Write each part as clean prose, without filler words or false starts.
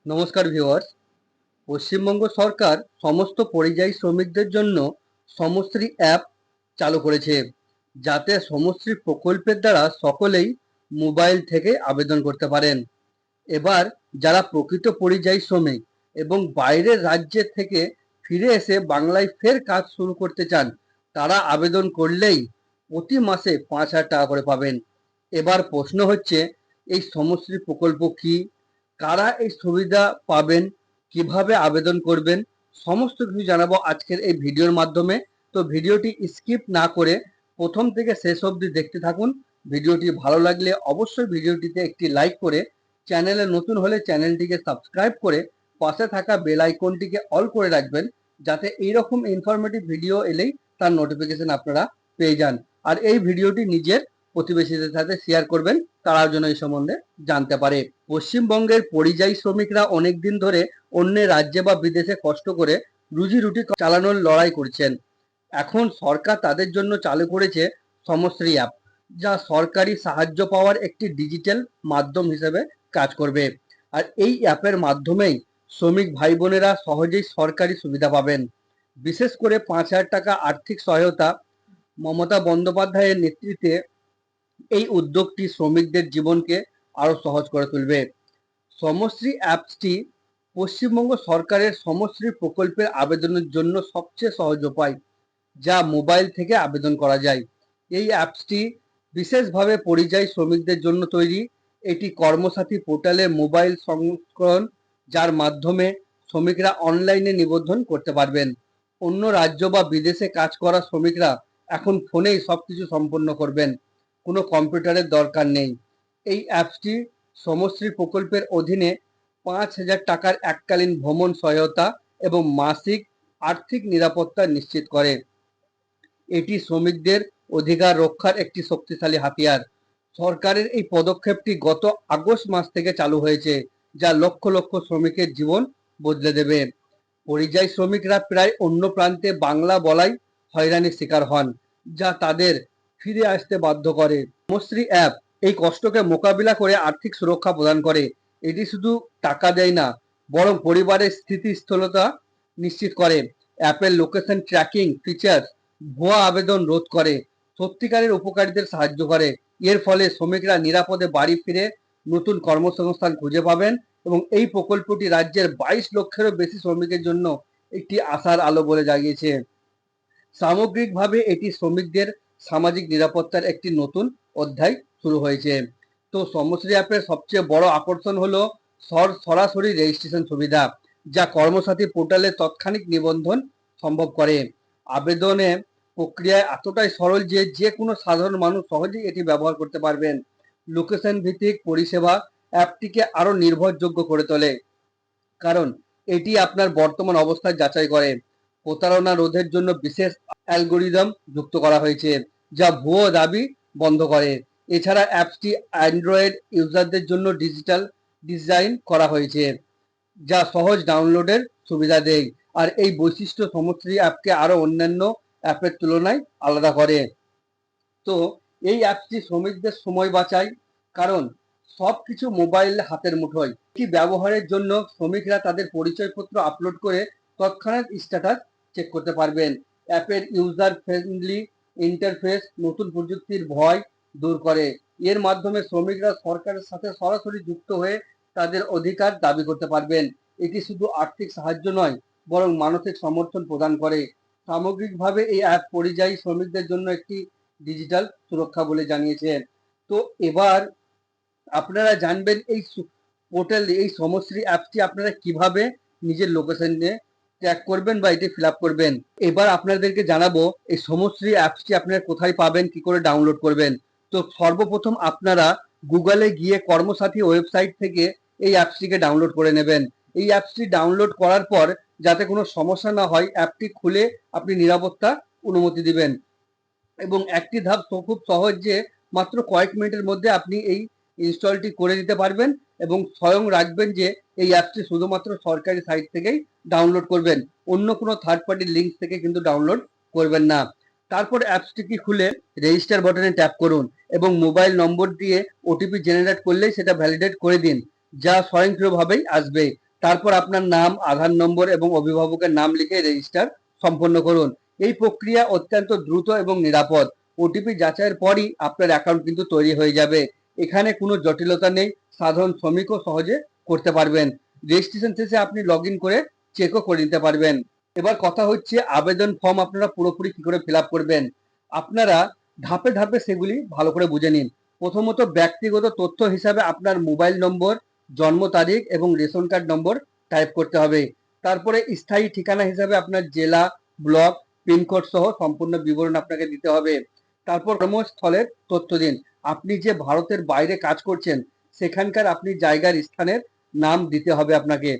নমস্কার ভিউয়ার্স। পশ্চিমবঙ্গ সরকার সমস্ত পরিযায়ী শ্রমিকদের জন্য সমশ্রী অ্যাপ চালু করেছে, যাতে সমশ্রী প্রকল্পের দ্বারা সকলেই মোবাইল থেকে আবেদন করতে পারেন। এবার যারা প্রকৃত পরিযায়ী শ্রমিক এবং বাইরের রাজ্যের থেকে ফিরে এসে বাংলায় ফের কাজ শুরু করতে চান, তারা আবেদন করলেই প্রতি মাসে 5,000 টাকা করে পাবেন। এবার প্রশ্ন হচ্ছে, এই সমশ্রী প্রকল্প কি, কারা এই সুবিধা পাবেন, কিভাবে আবেদন করবেন, সমস্ত কিছু জানাবো আজকের এই ভিডিওর মাধ্যমে। তো ভিডিওটি স্কিপ না করে প্রথম থেকে শেষ অবধি দেখতে থাকুন। ভিডিওটি ভালো লাগলে অবশ্যই ভিডিওটিতে একটি লাইক করে, চ্যানেলে নতুন হলে চ্যানেলটিকে সাবস্ক্রাইব করে পাশে থাকা বেল আইকনটিকে অল করে রাখবেন, যাতে এইরকম ইনফরমেটিভ ভিডিও এলেই তার নোটিফিকেশন আপনারা পেয়ে যান। আর এই ভিডিওটি নিজের প্রতিবেশীদের সাথে শেয়ার করবেন, তারা যেন এই সম্বন্ধে জানতে পারে। পশ্চিমবঙ্গের পরিযায়ী শ্রমিকরা অনেকদিন ধরে অন্য রাজ্যে বা বিদেশে কষ্ট করে রুজি রুটি চালানোর লড়াই করছেন। এখন সরকার তাদের জন্য চালু করেছে সমশ্রী অ্যাপ, যা সরকারি সাহায্য পাওয়ার একটি ডিজিটাল মাধ্যম হিসেবে কাজ করবে। আর এই অ্যাপের মাধ্যমেই শ্রমিক ভাই বোনেরা সহজেই সরকারি সুবিধা পাবেন। বিশেষ করে 5,000 টাকা আর্থিক সহায়তা। মমতা বন্দ্যোপাধ্যায়ের নেতৃত্বে এই উদ্যোগটি শ্রমিকদের জীবনকে আরো সহজ করে তুলবে। সমশ্রী অ্যাপসটি পশ্চিমবঙ্গ সরকারের সমশ্রী প্রকল্পের আবেদনের জন্য সবচেয়ে সহজ উপায়, যা মোবাইল থেকে আবেদন করা যায়। এই অ্যাপসটি বিশেষভাবে পরিযায়ী শ্রমিকদের জন্য তৈরি। এটি কর্মসাথী পোর্টালের মোবাইল সংস্করণ, যার মাধ্যমে শ্রমিকরা অনলাইনে নিবন্ধন করতে পারবেন। অন্য রাজ্য বা বিদেশে কাজ করা শ্রমিকরা এখন ফোনেই সবকিছু সম্পন্ন করবেন, কোনো কম্পিউটারের দরকার নেই। এই অ্যাপসটি সমশ্রী প্রকল্পের অধীনে 5,000 টাকার এককালীন ভ্রমণ সহায়তা এবং মাসিক আর্থিক নিরাপত্তা নিশ্চিত করে। এটি শ্রমিকদের অধিকার রক্ষার একটি শক্তিশালী হাতিয়ার। সরকারের এই পদক্ষেপটি গত আগস্ট মাস থেকে চালু হয়েছে, যা লক্ষ লক্ষ শ্রমিকের জীবন বদলে দেবে। পরিযায়ী শ্রমিকরা প্রায় অন্য প্রান্তে বাংলা বলাই হয়রানির শিকার হন, যা তাদের ফিরে আসতে বাধ্য করে। কর্মশ্রী অ্যাপ এই কষ্টকে মোকাবিলা করে আর্থিক সুরক্ষা প্রদান করে। এটি শুধু টাকা দেয় না, বরং পরিবারের স্থিতিস্থলতা নিশ্চিত করে। অ্যাপের লোকেশন ট্র্যাকিং ফিচার ভুয়া আবেদন রোধ করে, সত্যিকারের উপকারীদের সাহায্য করে। এর ফলে শ্রমিকরা নিরাপদে বাড়ি ফিরে নতুন কর্মসংস্থান খুঁজে পাবেন এবং এই প্রকল্পটি রাজ্যের 22 লক্ষেরও বেশি শ্রমিকের জন্য একটি আশার আলো বলে জাগিয়েছে। সামগ্রিকভাবে এটি শ্রমিকদের সামাজিক নিরাপত্তার একটি নতুন অধ্যায় শুরু হয়েছে। তো সমশ্রী অ্যাপের সবচেয়ে বড় আকর্ষণ হলো সরাসরি রেজিস্ট্রেশন সুবিধা, যা কর্মসাথী পোর্টালে তাৎক্ষণিক নিবন্ধন সম্ভব করে। আবেদনে প্রক্রিয়া এতটাই সরল যে যে কোনো সাধারণ মানুষ সহজেই এটি ব্যবহার করতে পারবেন। লোকেশন ভিত্তিক পরিষেবা অ্যাপটিকে আরো নির্ভরযোগ্য করে তোলে, কারণ এটি আপনার বর্তমান অবস্থা যাচাই করে। প্রতারণা রোধের জন্য বিশেষ অ্যালগোরিদম যুক্ত করা হয়েছে, যা ভুয়ো দাবি বন্ধ করে। এছাড়া অ্যাপসটি অ্যান্ড্রয়েড ইউজারদের জন্য ডিজিটাল ডিজাইন করা হয়েছে, যা সহজ ডাউনলোডের সুবিধা দেয়। আর এই বৈশিষ্ট্য সমশ্রী অ্যাপকে আরো অন্যান্য অ্যাপের তুলনায় আলাদা করে। তো এই অ্যাপটি শ্রমিকদের সময় বাঁচায়, কারণ সবকিছু মোবাইল হাতের মুঠোয়। এটি ব্যবহারের জন্য শ্রমিকরা তাদের পরিচয়পত্র আপলোড করে তৎক্ষণাৎ স্ট্যাটাস চেক করতে পারবেন। অ্যাপের ইউজার ফ্রেন্ডলি ইন্টারফেস নতুন প্রযুক্তির ভয় দূর করে। এর মাধ্যমে শ্রমিকরা সরকারের সাথে সরাসরি যুক্ত হয়ে তাদের অধিকার দাবি করতে পারবেন। এটি শুধু আর্থিক সাহায্য নয়, বরং মানসিক সমর্থন প্রদান করে। সামগ্রিকভাবে এই অ্যাপ পরিযায়ী শ্রমিকদের জন্য একটি ডিজিটাল সুরক্ষা বলে জানিয়েছেন। তো এবার আপনারা জানবেন এই পোর্টাল, এই সমশ্রী অ্যাপটি আপনারা কিভাবে নিজের লোকেশনে ট্র্যাক করবেন বা এটি ফিল আপ করবেন। এবার আপনাদেরকে জানাবো এই সমশ্রী অ্যাপসটি আপনারা কোথায় পাবেন, কি করে ডাউনলোড করবেন। তো সর্বপ্রথম আপনারা গুগলে গিয়ে কর্মসাথী ওয়েবসাইট থেকে এই অ্যাপসটিকে ডাউনলোড করে নেবেন। এই অ্যাপসটি ডাউনলোড করার পর যাতে কোনো সমস্যা না হয়, অ্যাপটি খুলে আপনি নিরাপত্তা অনুমতি দিবেন এবং একটি ধাপ তো খুব সহজ যে মাত্র কয়েক মিনিটের মধ্যে আপনি এই ইনস্টলটি করে দিতে পারবেন এবং স্বয়ং রাখবেন যে এই অ্যাপটি শুধুমাত্র সরকারি সাইট থেকেই ডাউনলোড করবেন, অন্য কোনো থার্ড পার্টি লিঙ্ক থেকে কিন্তু ডাউনলোড করবেন না। তারপর অ্যাপসটিকে খুলে রেজিস্টার বাটনে ট্যাপ করুন এবং মোবাইল নম্বর দিয়ে ওটিপি জেনারেট করলেই সেটা ভ্যালিডেট করে দিন, যা স্বয়ংক্রিয়ভাবেই আসবে। তারপর আপনার নাম, আধার নম্বর এবং অভিভাবকের নাম লিখে রেজিস্টার সম্পন্ন করুন। এই প্রক্রিয়া অত্যন্ত দ্রুত এবং নিরাপদ। ওটিপি যাচাইয়ের পরই আপনার অ্যাকাউন্ট কিন্তু তৈরি হয়ে যাবে। এখানে কোনো জটিলতা নেই, সাধারণ শ্রমিকও সহজে করতে পারবেন। রেজিস্ট্রেশন শেষে আপনি লগ ইন করে চেকও করে নিতে পারবেন। এবার কথা হচ্ছে আবেদন ফর্ম আপনারা পুরোপুরি কি করে ফিল আপ করবেন। আপনারা ধাপে ধাপে সেগুলি ভালো করে বুঝে নিন। প্রথমত ব্যক্তিগত তথ্য হিসাবে আপনার মোবাইল নম্বর, জন্ম তারিখ এবং রেশন কার্ড নম্বর টাইপ করতে হবে। তারপরে স্থায়ী ঠিকানা হিসাবে আপনার জেলা, ব্লক, পিনকোড সহ সম্পূর্ণ বিবরণ আপনাকে দিতে হবে। তারপর কর্মস্থলের তথ্য দিন। আপনি যে ভারতের বাইরে কাজ করছেন সেখানকার আপনি জায়গার স্থানের নাম দিতে হবে আপনাকে।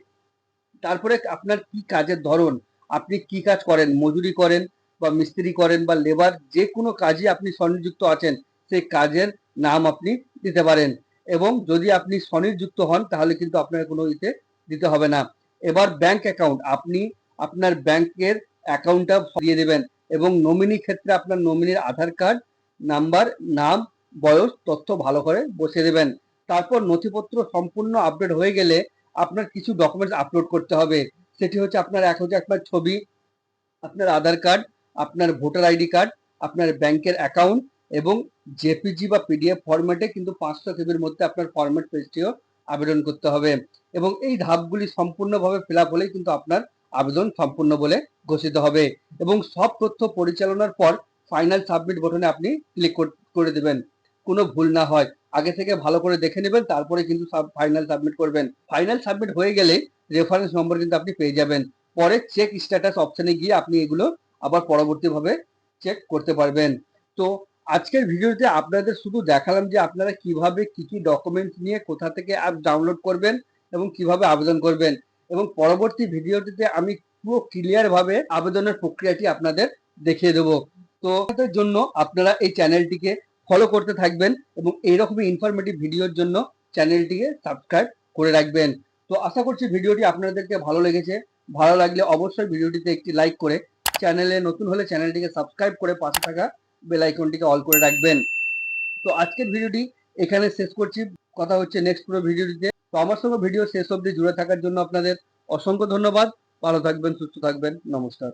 তারপরে আপনার কি কাজের ধরন, আপনি কি কাজ করেন, মজুরি করেন বা মিস্ত্রি করেন বা লেবার, যে কোনো কাজে আপনি স্বনিযুক্ত আছেন সেই কাজের নাম আপনি দিতে পারেন। এবং যদি আপনি স্বনিযুক্ত হন তাহলে কিন্তু আপনার কোনো দিতে হবে না। এবার ব্যাংক অ্যাকাউন্ট, আপনি আপনার ব্যাংকের অ্যাকাউন্টটা দিয়ে দেবেন এবং নমিনি ক্ষেত্রে আপনার নমিনির আধার কার্ড নাম্বার, নাম, বয়স তথ্য ভালো করে বসিয়ে দেবেন। তারপর নথিপত্র সম্পূর্ণ আপডেট হয়ে গেলে আপনার কিছু ডকুমেন্টস আপলোড করতে হবে। সেটি হচ্ছে আপনার ছবি, আপনার আধার কার্ড, আপনার ভোটার আইডি কার্ড, আপনার ব্যাংকের অ্যাকাউন্ট এবং জেপিজি বা পিডিএফ ফরম্যাটে কিন্তু 500 কেবির মধ্যে আপনার ফরম্যাট পেজটিও আবেদন করতে হবে। এবং এই ধাপগুলি সম্পূর্ণভাবে ফিল আপ হলেই কিন্তু আপনার আবেদন সম্পূর্ণ বলে ঘোষিত হবে। এবং সব তথ্য পরিচালনার পর ফাইনাল সাবমিট বাটনে আপনি ক্লিক করে দেবেন, কোনো ভুল না হয়। আগে থেকে ভালো করে দেখে নেবেন, তারপরে কিন্তু ফাইনাল সাবমিট করবেন। ফাইনাল সাবমিট হয়ে গেলে রেফারেন্স নম্বর কিন্তু আপনি পেয়ে যাবেন। পরে চেক স্ট্যাটাস অপশনে গিয়ে আপনি এগুলো আবার পরবর্তীভাবে চেক করতে পারবেন। তো আজকের ভিডিওতে আপনাদের শুধু দেখালাম যে আপনারা কিভাবে কি কি ডকুমেন্টস নিয়ে কোথা থেকে অ্যাপ ডাউনলোড করবেন এবং কিভাবে আবেদন করবেন। এবং পরবর্তী ভিডিওটিতে আমি পুরো ক্লিয়ার ভাবে আবেদনের প্রক্রিয়াটি আপনাদের দেখিয়ে দেবো। তো এর জন্য আপনারা এই চ্যানেলটিকে ফলো করতে থাকবেন এবং এইরকমই ইনফরমেটিভ ভিডিওর জন্য চ্যানেলটিকে সাবস্ক্রাইব করে রাখবেন। তো আশা করছি ভিডিওটি আপনাদেরকে ভালো লেগেছে। ভালো লাগলে অবশ্যই ভিডিওটিতে একটি লাইক করে, চ্যানেলে নতুন হলে চ্যানেলটিকে সাবস্ক্রাইব করে পাশে থাকা বেল আইকনটিকে অল করে রাখবেন। তো আজকের ভিডিওটি এখানে শেষ করছি। কথা হচ্ছে নেক্সট পুরো ভিডিওটিতে। তো আমার সঙ্গে ভিডিও শেষ অবধি জুড়ে থাকার জন্য আপনাদের অসংখ্য ধন্যবাদ। ভালো থাকবেন, সুস্থ থাকবেন, নমস্কার।